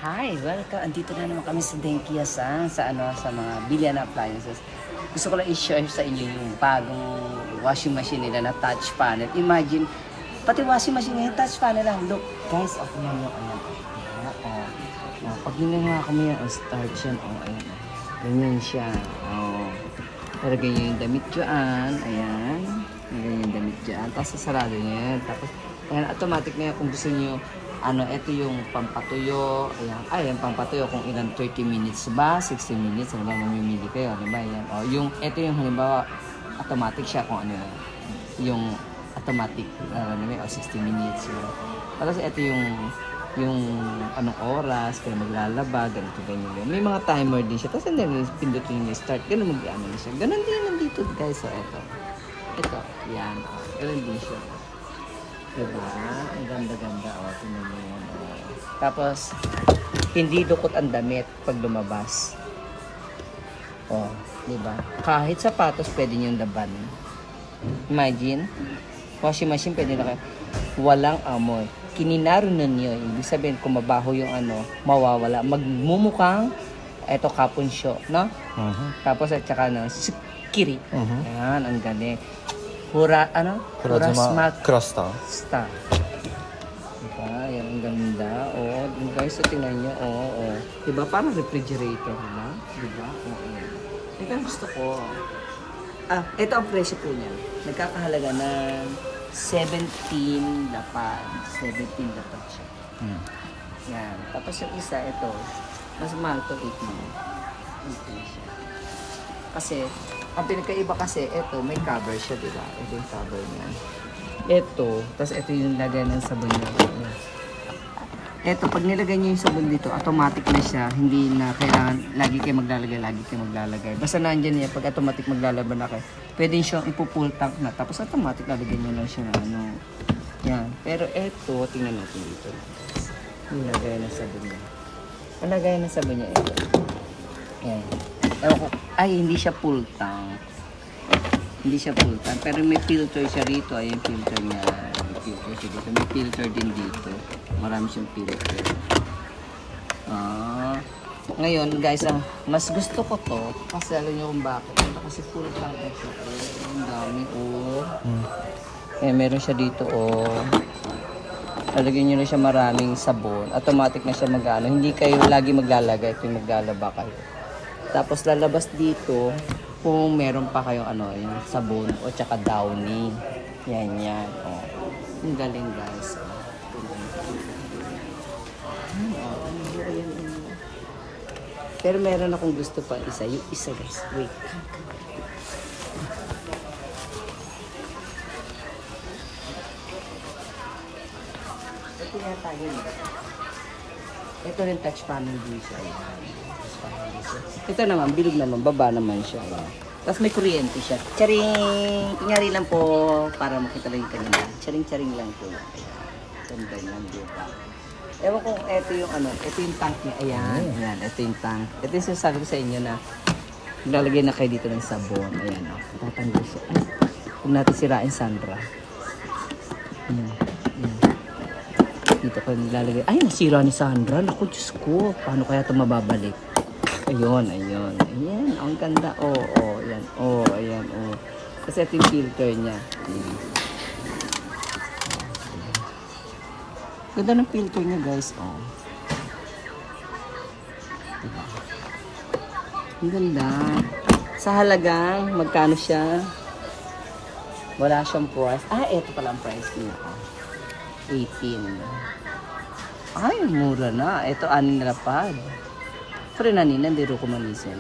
Hi, welcome. Andito na naman kami sa Denkiasan sa mga billion appliances. Gusto ko lang i-share sa inyo yung bagong washing machine nila na touch panel. Imagine, pati washing machine ngayon touch panel lang. Look, guys, ako na yung ayan. Pag ginawa ko mo yan, start yan. Ayan. Ganyan siya. Pero ganyan yung damit dyan. Ayan. Ganyan yung damit dyan. Tapos sasarado niya yan. Tapos, ayan, automatic na yan kung gusto niyo. Ito yung pampatuyo. Ayan, pampatuyo kung ilan 30 minutes ba, 60 minutes, ano ba mamimili kayo, di ba? Ayan. Ito yung halimbawa, automatic siya kung ano yung automatic, 60 minutes. Tapos ito yung anong oras, kaya maglalaba, ganito, ganyan. May mga timer din siya. Tapos hindi, pindutin yung start, ganun mag-ano na siya. Ganun din nandito, guys. So, ito, yan. Ganun din siya. Diba? Ang ganda-ganda. Tingnan mo yan. Tapos, hindi dukot ang damit pag lumabas. Diba? Kahit sapatos, pwede niyong laban. Imagine, washing machine, pwede na kayo. Walang amoy. Kininarunan niyo. Ibig sabihin, kung mabaho yung mawawala. Magmumukhang, eto kapunsyo, no? Tapos, at saka ng sikiri. Yan, ang galing. Krasta. Diba? Yan, ang ganda. Guys, tingnan nyo. Diba? Parang refrigerator na. Diba? Ito ang gusto ko. Ito ang presyo po niya. Nagkakahalaga ng 17 lapad. 17 lapad siya. Yan. Tapos yung isa, ito. Mas mahal to 18 siya. Kasi, ang pinagkaiba kasi, ito, may cover siya, di ba? Ito yung cover niya. Ito, tapos ito yung lagay ng sabon niya. Ito, pag nilagay niyo yung sabon dito, automatic na siya. Hindi na kailangan, lagi kayo maglalagay. Basta nandyan niya, pag automatic maglalaban na kayo, pwede siyang ipupull tank na. Tapos automatic lalagay niyo lang siya na Yan. Pero ito, tingnan natin dito. Yung lagay ng sabon niya. Ang lagay ng sabon niya, ito. Yan. Hindi siya full tank. Pero may filter siya rito. Ay, yung filter niya. May filter din dito. Marami siyang filter. Ngayon, guys, mas gusto ko to. Kasi alam niyo kung bakit. Kasi full tank siya. Ang dami, meron siya dito, Lalagyan nyo na siya maraming sabon. Automatic na siya mag-ano. Hindi kayo lagi maglalagay. Ito yung maglalaba kayo. Tapos lalabas dito kung meron pa kayong yung sabon o tsaka downy. Yan. Ang galing, guys. Pero meron akong gusto pa isa. Yung isa, guys. Wait. Ito yata yun. Ito rin touch panel din siya. Ito naman, bilog naman, baba naman siya. Tapos may kuryente siya. Charing! Kunyari lang po para makita lang yung kanina. Charing lang po. Ganda lang, diba? Ewan kung ito yung ito yung tank niya. Ayan, ito yung tank. Ito yung sinasabi ko sa inyo na lalagay na kayo dito ng sabon. Ayan, tatanggal siya. Huwag natin sirain, Sandra. Ayan. Dito ko nilalagay. Ay, nasira ni Sandra. Naku, Diyos ko. Paano kaya ito mababalik? Ayun. Ayan, ang ganda. Ayan. Kasi ito yung filter niya. Ganda ng filter niya, guys. Diba? Ang ganda. Sa halagang, magkano siya? Wala siyang price. Ito pala ang price niya. 18. Ay, mura na. Ito, 6 na lapad. Pero nanina, hindi rin kumanisin.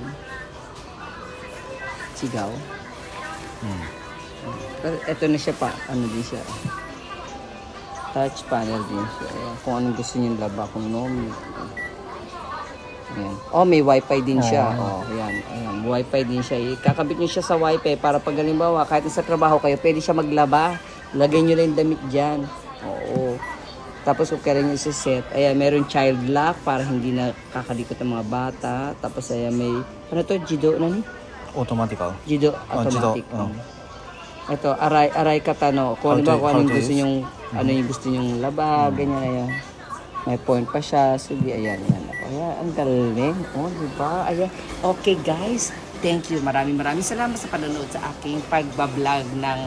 Sigaw. Pero ito na siya pa. Din siya. Touch panel din siya. Ayan. Kung anong gusto niyong laba. Kung no. Ayan. May wifi din siya. Ayan. Wifi din siya. Kakabit niyo siya sa wifi para pag halimbawa, kahit sa trabaho kayo, pwede siya maglaba. Lagay niyo lang yung damit dyan. Tapos kung kaya nyo set, meron child lock para hindi na kakalikot ang mga bata. Tapos may, Jido, Automatic. Jido, automatic. Ito, aray katano. Kung anong gusto nyong, yung gusto nyong laba, ganyan. May point pa siya. Sige, ayan. Ayan, ang galing. Oh, diba? Ayan. Okay, guys. Thank you. Maraming salamat sa panonood sa aking pagbablog ng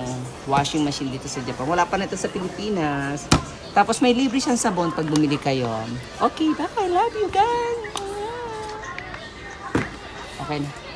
washing machine dito sa Japan. Wala pa na ito sa Pilipinas. Tapos may libre siyang sabon pag bumili kayo. Okay, bye. I love you guys. Okay na.